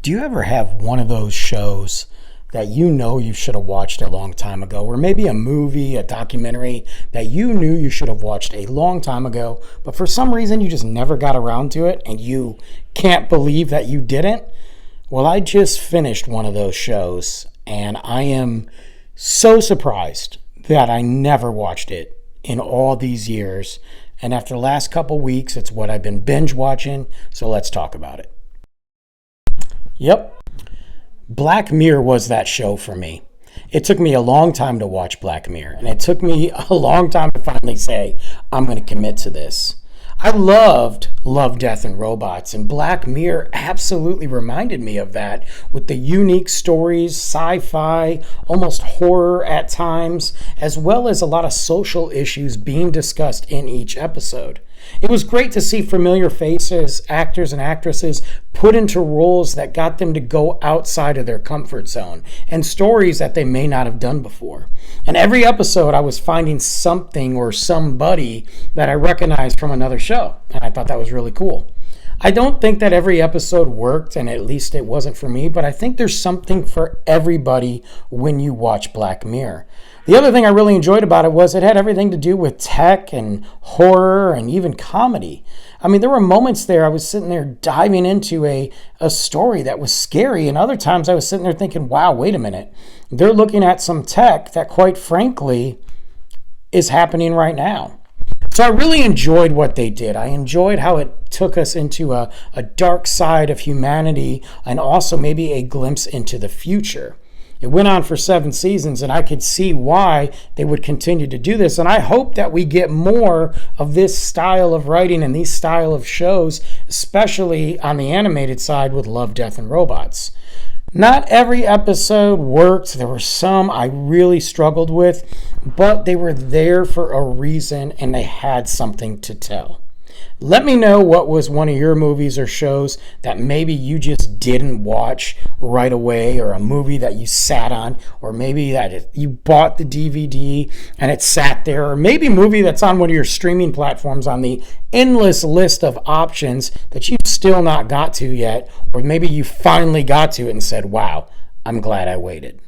Do you ever have one of those shows that you know you should have watched a long time ago, or maybe a movie, a documentary that you knew you should have watched a long time ago, but for some reason you just never got around to it and you can't believe that you didn't? Well, I just finished one of those shows and I am so surprised that I never watched it in all these years. And after the last couple weeks, it's what I've been binge watching. So let's talk about it. Yep. Black Mirror was that show for me. It took me a long time to watch Black Mirror, and it took me a long time to finally say, I'm going to commit to this. I loved Love, Death, and Robots, and Black Mirror absolutely reminded me of that with the unique stories, sci-fi, almost horror at times, as well as a lot of social issues being discussed in each episode. It was great to see familiar faces, actors and actresses put into roles that got them to go outside of their comfort zone and stories that they may not have done before. And every episode I was finding something or somebody that I recognized from another show. And I thought that was really cool. I don't think that every episode worked, and at least it wasn't for me, but I think there's something for everybody when you watch Black Mirror. The other thing I really enjoyed about it was it had everything to do with tech and horror and even comedy. I mean, there were moments there I was sitting there diving into a story that was scary, and other times I was sitting there thinking, wow, wait a minute. They're looking at some tech that, quite frankly, is happening right now. So I really enjoyed what they did. I enjoyed how it took us into a dark side of humanity and also maybe a glimpse into the future. It went on for 7 seasons, and I could see why they would continue to do this. And I hope that we get more of this style of writing and these style of shows, especially on the animated side with Love, Death, and Robots. Not every episode worked. There were some I really struggled with, but they were there for a reason and they had something to tell. Let me know what was one of your movies or shows that maybe you just didn't watch right away, or a movie that you sat on, or maybe that you bought the DVD and it sat there, or maybe a movie that's on one of your streaming platforms on the endless list of options that you've still not got to yet, or maybe you finally got to it and said, wow, I'm glad I waited.